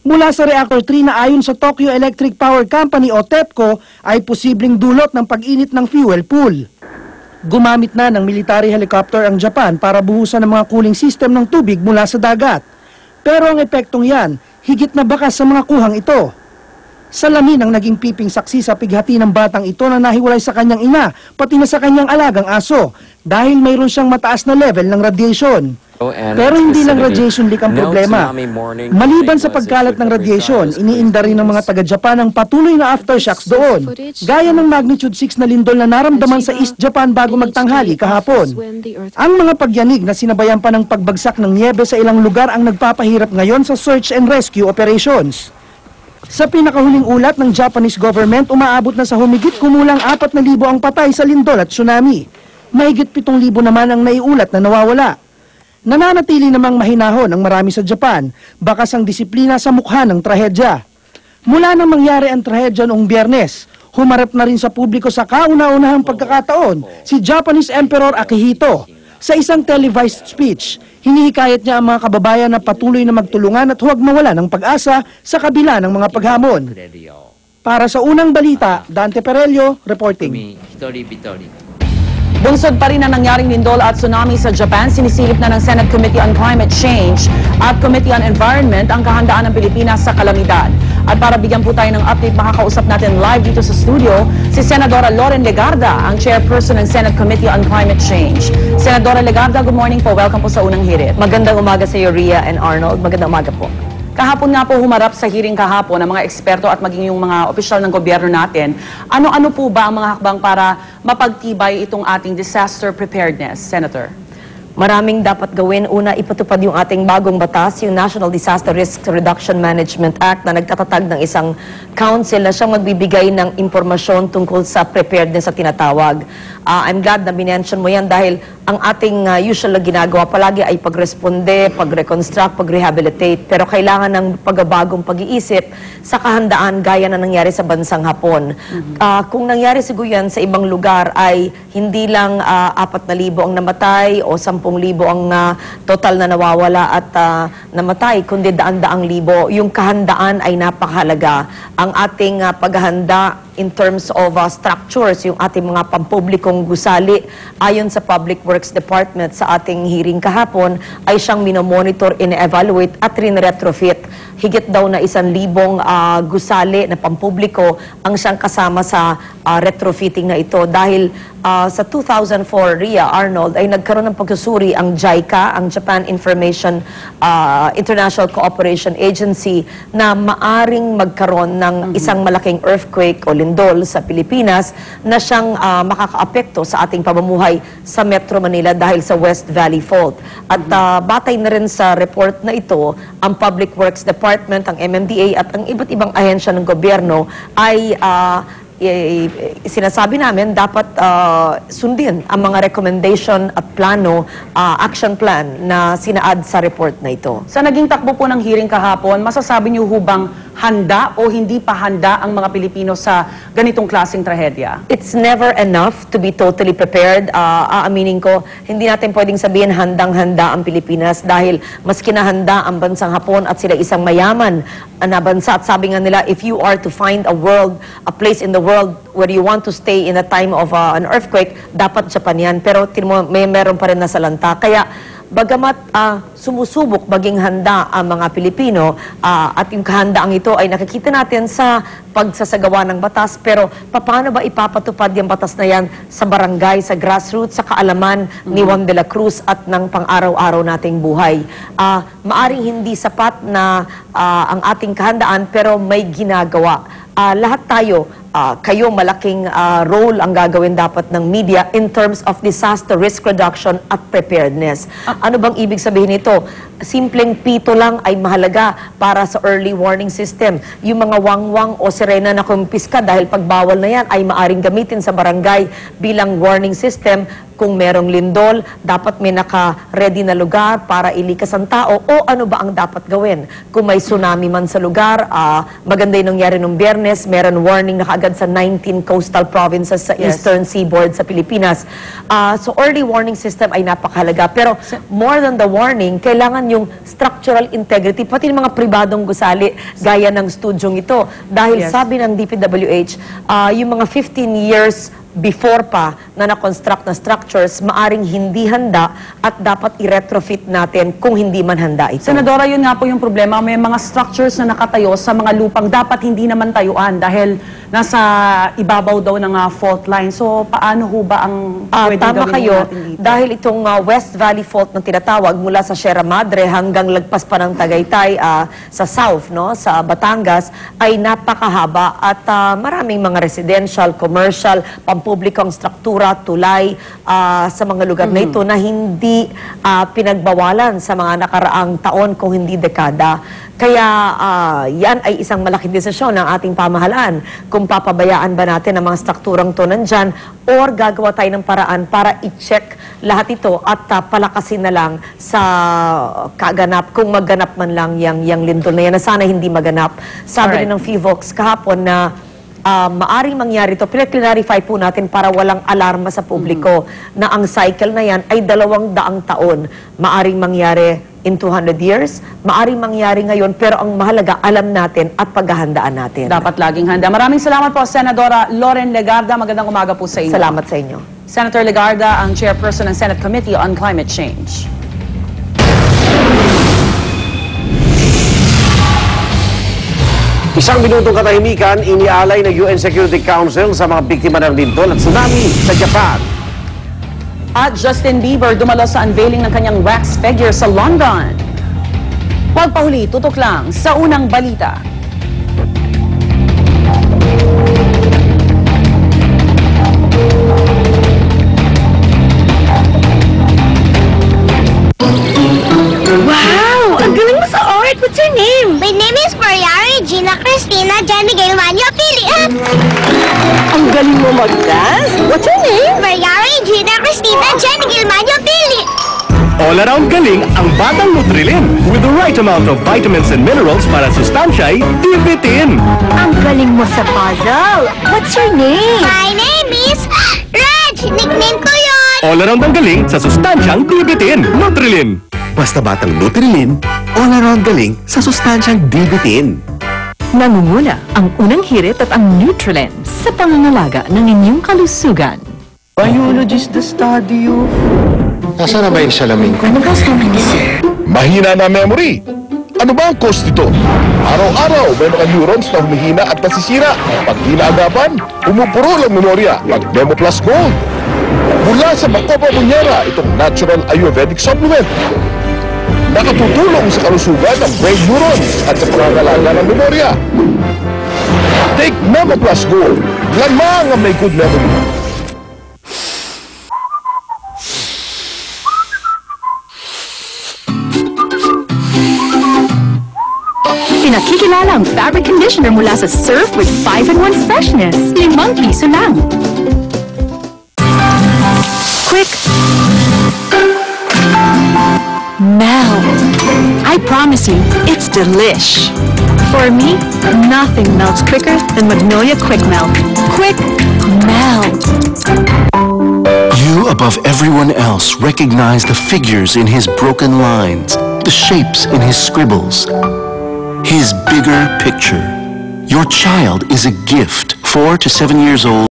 mula sa Reactor 3 na ayon sa Tokyo Electric Power Company o TEPCO ay posibleng dulot ng pag-init ng fuel pool. Gumamit na ng military helicopter ang Japan para buhusan ng mga cooling system ng tubig mula sa dagat. Pero ang epektong yan, higit na bakas sa mga kuhang ito. Salamin ang naging piping saksi sa pighati ng batang ito na nahiwalay sa kanyang ina, pati na sa kanyang alagang aso, dahil mayroon siyang mataas na level ng radiation. Pero hindi lang radiation leak ang problema. Maliban sa pagkalat ng radiation, iniinda rin ng mga taga-Japan ang patuloy na aftershocks doon, gaya ng magnitude 6 na lindol na naramdaman sa East Japan bago magtanghali kahapon. Ang mga pagyanig na sinabayan pa ng pagbagsak ng niebe sa ilang lugar ang nagpapahirap ngayon sa search and rescue operations. Sa pinakahuling ulat ng Japanese government, umaabot na sa humigit kumulang 4,000 ang patay sa lindol at tsunami. Mahigit 7,000 naman ang naiulat na nawawala. Nananatili namang mahinahon ang marami sa Japan, bakas ang disiplina sa mukha ng trahedya. Mula nang mangyari ang trahedya noong Biyernes, humarap na rin sa publiko sa kauna-unahang pagkakataon si Japanese Emperor Akihito. Sa isang televised speech, hinihikayat niya ang mga kababayan na patuloy na magtulungan at huwag mawala ng pag-asa sa kabila ng mga paghamon. Para sa unang balita, Dante Perello, reporting. Bunsod pa rin ang nangyaring lindol at tsunami sa Japan, sinisilip na ng Senate Committee on Climate Change at Committee on Environment ang kahandaan ng Pilipinas sa kalamidad. At para bigyan po tayo ng update, makakausap natin live dito sa studio si Senadora Loren Legarda, ang chairperson ng Senate Committee on Climate Change. Senadora Legarda, good morning po. Welcome po sa unang hirit. Magandang umaga sa iyo, Rhea and Arnold. Magandang umaga po. Kahapon nga po humarap sa hearing kahapon ng mga eksperto at maging yung mga opisyal ng gobyerno natin. Ano-ano po ba ang mga hakbang para mapagtibay itong ating disaster preparedness, Senator? Maraming dapat gawin. Una, ipatupad yung ating bagong batas, yung National Disaster Risk Reduction Management Act na nagtatatag ng isang council na siyang magbibigay ng impormasyon tungkol sa preparedness sa tinatawag. I'm glad na binention mo yan dahil ang ating usual na ginagawa palagi ay pagresponde, pag-reconstruct, pag-rehabilitate. Pero kailangan ng pagbabagong pag-iisip sa kahandaan gaya na nangyari sa bansang Hapon. Kung nangyari siguro yan sa ibang lugar ay hindi lang 4,000 ang namatay o 10,000 ang total na nawawala at namatay, kundi daan-daang libo. Yung kahandaan ay napakahalaga. Ang ating paghahanda in terms of structures, yung ating mga pampublikong gusali, ayon sa Public Works Department sa ating hearing kahapon, ay siyang minomonitor, ine-evaluate at rin-retrofit. Higit daw na 1,000 gusali na pampubliko ang siyang kasama sa retrofitting na ito dahil sa 2004, Rhea, Arnold, ay nagkaroon ng pagsusuri ang JICA, ang Japan Information International Cooperation Agency, na maaring magkaroon ng isang malaking earthquake o lindol sa Pilipinas na siyang makakaapekto sa ating pamumuhay sa Metro Manila dahil sa West Valley Fault. At batay na rin sa report na ito, ang Public Works Department, ang MMDA at ang iba't ibang ahensya ng gobyerno ay sinasabi namin dapat sundin ang mga recommendation at plano, action plan na sinaad sa report na ito. Sa naging takbo po ng hearing kahapon, masasabi niyo hubang handa o hindi pa handa ang mga Pilipino sa ganitong klaseng trahedya? It's never enough to be totally prepared. Aaminin ko, hindi natin pwedeng sabihin handang-handa ang Pilipinas dahil mas kinahanda ang bansang Hapon at sila isang mayaman na bansa. At sabi nga nila, if you are to find a place in the world where you want to stay in a time of an earthquake, dapat Japan yan. Pero meron pa rin nasalanta. Kaya bagamat sumusubok maging handa ang mga Pilipino at yung kahandaang ito ay nakikita natin sa pagsasagawa ng batas, pero paano ba ipapatupad yung batas na yan sa barangay, sa grassroots, sa kaalaman ni Juan de la Cruz at ng pang-araw-araw nating buhay? Maaring hindi sapat na ang ating kahandaan pero may ginagawa. Lahat tayo, kayo malaking role ang gagawin dapat ng media in terms of disaster risk reduction at preparedness. Ano bang ibig sabihin nito? Simpleng pito lang ay mahalaga para sa early warning system. Yung mga wangwang o sirena na kumpiska dahil pagbawal na yan ay maaring gamitin sa barangay bilang warning system kung merong lindol, dapat may naka-ready na lugar para ilikas ang tao, o ano ba ang dapat gawin? Kung may tsunami man sa lugar, maganda yung nangyari nung Biyernes, meron warning na kaagad sa 19 coastal provinces sa Eastern Seaboard sa Pilipinas. So early warning system ay napakahalaga. Pero more than the warning, kailangan yung structural integrity, pati ng mga pribadong gusali, gaya ng studyong ito. Dahil sabi ng DPWH, yung mga 15 years before pa na na-construct na structures, maaring hindi handa at dapat i-retrofit natin kung hindi man handa ito. Senadora, yun nga po yung problema. May mga structures na nakatayo sa mga lupang dapat hindi naman tayuan dahil nasa ibabaw daw ng fault line. So, paano ho ba ang pwedeng Tama gawin kayo, natin dito? dahil itong West Valley Fault na tinatawag mula sa Sierra Madre hanggang lagpas pa ng Tagaytay sa south, no, sa Batangas, ay napakahaba at maraming mga residential, commercial, pampublikong struktura, tulay sa mga lugar na ito na hindi pinagbawalan sa mga nakaraang taon kung hindi dekada. Kaya yan ay isang malaking desisyon ng ating pamahalaan kung papabayaan ba natin ang mga strukturang to nandyan or gagawa tayo ng paraan para i-check lahat ito at palakasin na lang sa kaganap, kung magganap man lang yung lindol na yan, na sana hindi maganap. Sabi rin ng FIVOX kahapon na maaring mangyari ito, pinag-clarify po natin para walang alarma sa publiko na ang cycle na yan ay 200 taon. Maaring mangyari in 200 years, maaring mangyari ngayon, pero ang mahalaga, alam natin at paghahandaan natin. Dapat laging handa. Maraming salamat po, Senadora Loren Legarda. Magandang umaga po sa inyo. Salamat sa inyo. Senator Legarda, ang chairperson ng Senate Committee on Climate Change. Isang minutong katahimikan, inialay ng UN Security Council sa mga biktima ng lindol at tsunami sa Japan. At Justin Bieber dumalo sa unveiling ng kanyang wax figure sa London. Pagpahuli, tutok lang sa unang balita. Wow! Ang galing mo sa art! What's your name? My name is Mariari Gina Cristina Jenny Gailmanyo Pili. Ang galing mo mag-dance? What's your name? Mariari Gina Cristina Jenny Gailmanyo Pili. All-around galing ang Batang Nutrilin with the right amount of vitamins and minerals para sustansya'y dibitin. Ang galing mo sa puzzle. What's your name? My name is Reg. Nickname ko yun. All-around ang galing sa sustansyang dibitin. Nutrilin. Basta Batang Nutrilin, all-around galing sa sustansyang dibitin. Nangunguna ang unang hirit at ang Nutrilin sa pangangalaga ng inyong kalusugan. Biologist the study you. Nasaan na ba yung salamin ko? Ano ba sabi ni sir? Mahina na memory. Ano ba ang cause nito? Araw-araw may mga neurons na humihina at nasisira. Pag di naagapan, umupurol ang memorya. Pag Memo Plus Gold. Mula sa Bacopa Bunyera, itong natural Ayurvedic supplement. Nakatutulong sa kalusugan ng brain neurons at sa pangangalaga ng memorya. Take Memo Plus Gold. Lamang ang may good memory. Pinakikilala ang fabric conditioner mula sa Surf with 5-in-1 freshness. ₱5 lang. Quick. Melt. I promise you, it's delish. For me, nothing melts quicker than Magnolia Quick Melt. Quick melt. You, above everyone else, recognize the figures in his broken lines, the shapes in his scribbles, his bigger picture. Your child is a gift, 4 to 7 years old.